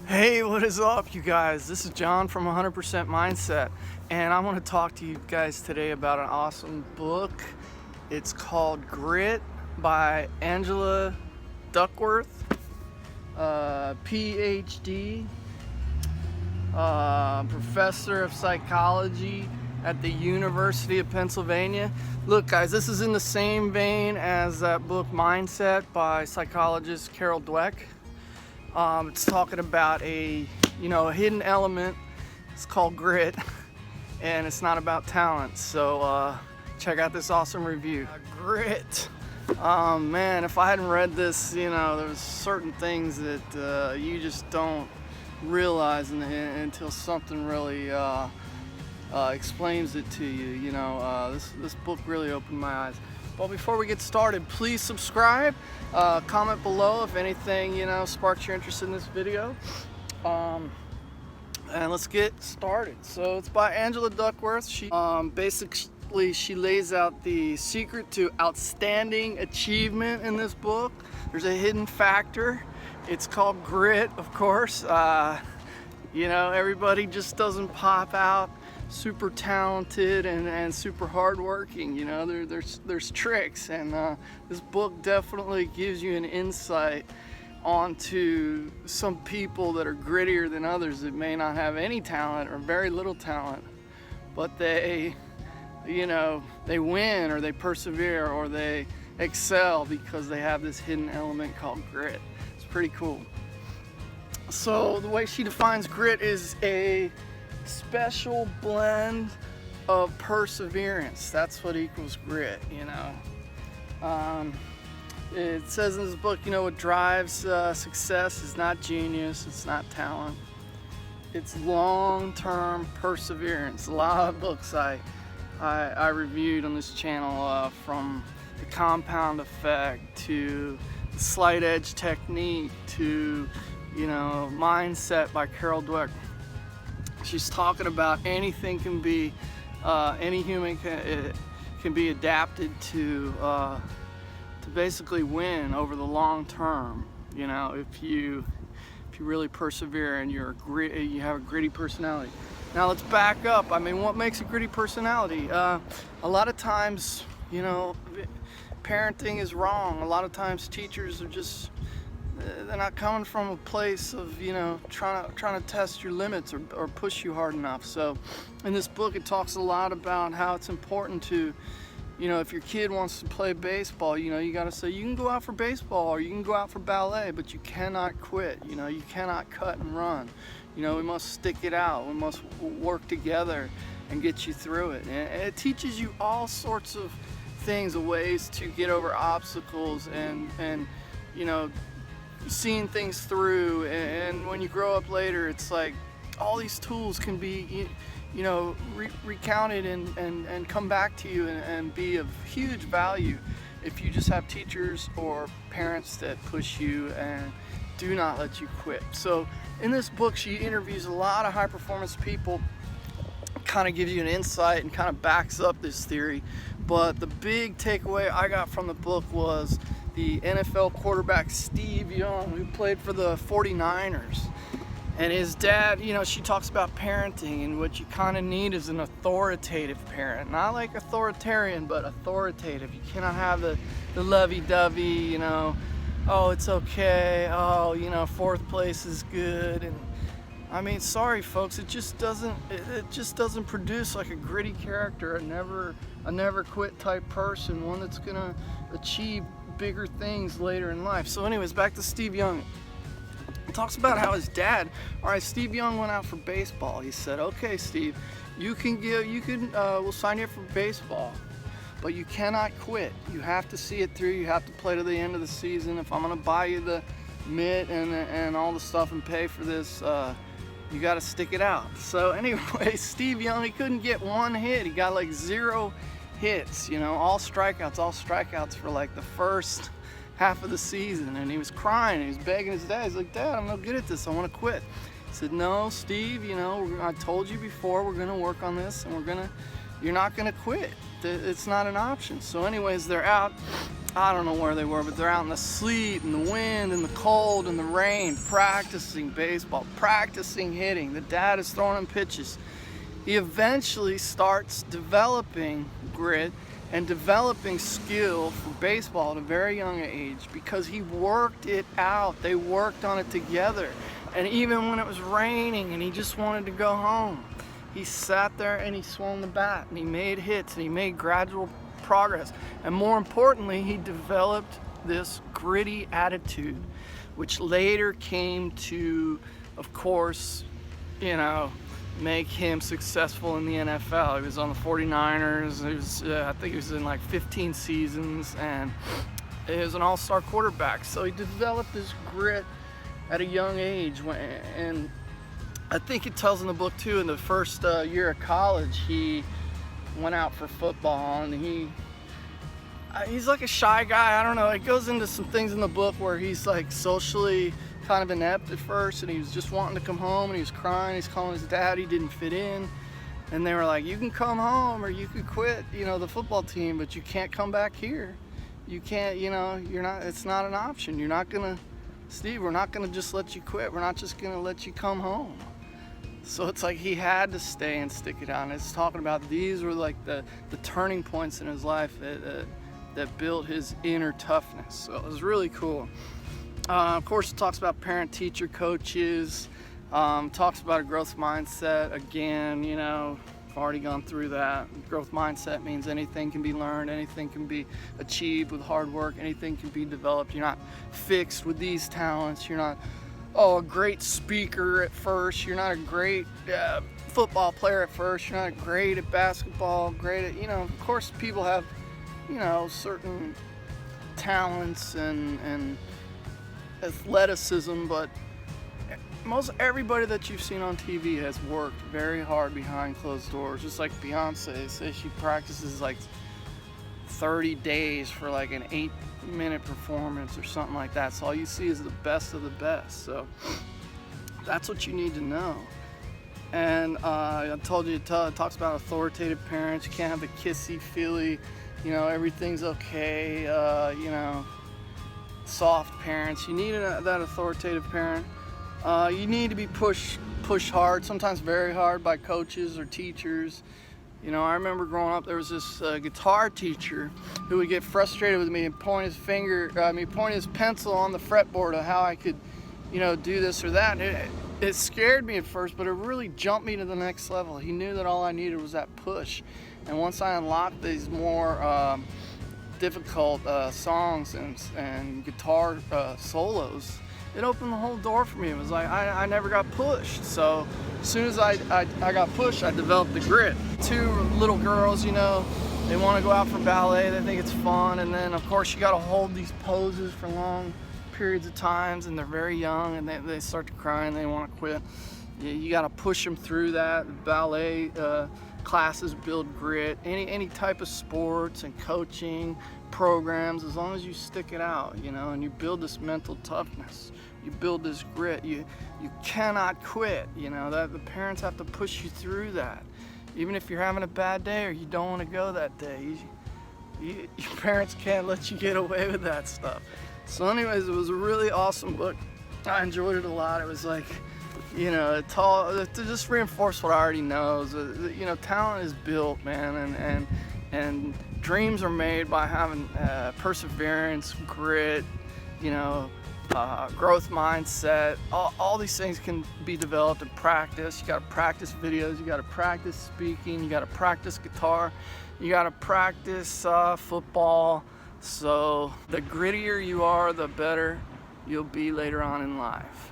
Hey, what is up, you guys? This is John from 100% Mindset, and I want to talk to you guys today about an awesome book. It's called Grit by Angela Duckworth, PhD, professor of psychology at the University of Pennsylvania. Look, guys, this is in the same vein as that book Mindset by psychologist Carol Dweck. It's talking about a hidden element. It's called grit, and it's not about talent. So check out this awesome review. Grit. Man, if I hadn't read this, there's certain things that you just don't realize until something really explains it to you. This book really opened my eyes. But before we get started, please subscribe, comment below if anything sparks your interest in this video, and let's get started. So it's by Angela Duckworth. She basically she lays out the secret to outstanding achievement in this book. There's a hidden factor. It's called grit, of course. Everybody just doesn't pop out super talented and super hardworking. There's tricks, and this book definitely gives you an insight onto some people that are grittier than others that may not have any talent or very little talent, but they win, or they persevere, or they excel because they have this hidden element called grit. It's pretty cool. So the way she defines grit is a special blend of perseverance. That's what equals grit. It says in this book, what drives success is not genius, it's not talent, it's long-term perseverance. A lot of books I reviewed on this channel, from the compound effect to the slight edge technique to Mindset by Carol Dweck. She's talking about anything can be, any human can be adapted to basically win over the long term. If you really persevere and you have a gritty personality. Now let's back up. What makes a gritty personality? A lot of times, parenting is wrong. A lot of times teachers are just, they're not coming from a place of trying to test your limits or push you hard enough. So in this book it talks a lot about how it's important to, if your kid wants to play baseball, you got to say, you can go out for baseball or you can go out for ballet, but you cannot quit. You cannot cut and run. We must stick it out. We must work together and get you through it. And it teaches you all sorts of things, ways to get over obstacles and seeing things through. And when you grow up later, it's like all these tools can be recounted and come back to you and be of huge value if you just have teachers or parents that push you and do not let you quit. So in this book she interviews a lot of high performance people, kind of gives you an insight and kind of backs up this theory. But the big takeaway I got from the book was the NFL quarterback Steve Young, who played for the 49ers. And his dad, she talks about parenting, and what you kind of need is an authoritative parent. Not like authoritarian, but authoritative. You cannot have the lovey-dovey, oh, it's okay, oh, fourth place is good. And sorry folks, it just doesn't produce like a gritty character, a never quit type person, one that's gonna achieve bigger things later in life. So anyways, back to Steve Young. He talks about how his dad, Steve Young went out for baseball. He said, okay, Steve, we'll sign you up for baseball, but you cannot quit. You have to see it through. You have to play to the end of the season. If I'm gonna buy you the mitt and all the stuff and pay for this, you got to stick it out. So anyway, Steve Young, he couldn't get one hit. He got like 0 hits, all strikeouts for like the first half of the season. And he was crying, he was begging his dad. He's like, Dad, I'm no good at this, I want to quit. He said, no, Steve, I told you before, we're going to work on this, and you're not going to quit. It's not an option. So anyways, they're out I don't know where they were, but they're out in the sleet and the wind and the cold and the rain, practicing baseball, practicing hitting. The dad is throwing him pitches. He eventually starts developing grit and developing skill for baseball at a very young age because he worked it out. They worked on it together. And even when it was raining and he just wanted to go home, he sat there and he swung the bat and he made hits and he made gradual progress. And more importantly, he developed this gritty attitude, which later came to, of course, make him successful in the NFL. He was on the 49ers. He was, I think he was in like 15 seasons, and he was an all-star quarterback. So he developed this grit at a young age. And I think it tells in the book too, in the first year of college, he went out for football, and he's like a shy guy. I don't know. It goes into some things in the book where he's like socially kind of inept at first, and he was just wanting to come home, and he was crying. He's calling his dad. He didn't fit in, and they were like, "You can come home, or you could quit, the football team, but you can't come back here. You can't, you're not. It's not an option. You're not gonna, Steve. We're not gonna just let you quit. We're not just gonna let you come home." So it's like he had to stay and stick it out. And it's talking about these were like the turning points in his life that built his inner toughness. So it was really cool. Of course, it talks about parent, teacher, coaches. Talks about a growth mindset. Again, I've already gone through that. Growth mindset means anything can be learned, anything can be achieved with hard work, anything can be developed. You're not fixed with these talents. You're not a great speaker at first. You're not a great football player at first. You're not great at basketball, great at, of course people have, certain talents and athleticism, but most everybody that you've seen on TV has worked very hard behind closed doors. Just like Beyonce, say she practices like 30 days for like an 8-minute performance or something like that. So all you see is the best of the best. So that's what you need to know. And I told you, it talks about authoritative parents. You can't have the kissy feely, everything's okay, soft parents. You need that authoritative parent. You need to be pushed hard, sometimes very hard, by coaches or teachers. I remember growing up, there was this guitar teacher who would get frustrated with me and point his pencil on the fretboard of how I could, do this or that. It scared me at first, but it really jumped me to the next level. He knew that all I needed was that push. And once I unlocked these more difficult songs and guitar solos, it opened the whole door for me. It was like I never got pushed. So as soon as I got pushed, I developed the grit. 2 little girls, they want to go out for ballet. They think it's fun. And then, of course, you got to hold these poses for long periods of times, and they're very young, and they start to cry and they want to quit. You got to push them through that. Ballet classes build grit. Any type of sports and coaching programs, as long as you stick it out, and you build this mental toughness, you build this grit. You cannot quit. That the parents have to push you through that, even if you're having a bad day or you don't want to go that day. Your parents can't let you get away with that stuff. So anyways, it was a really awesome book. I enjoyed it a lot. It was like, to just reinforce what I already know. Talent is built, man, and dreams are made by having perseverance, grit, growth mindset. All these things can be developed in practice. You got to practice videos. You got to practice speaking. You got to practice guitar. You got to practice football. So the grittier you are, the better you'll be later on in life.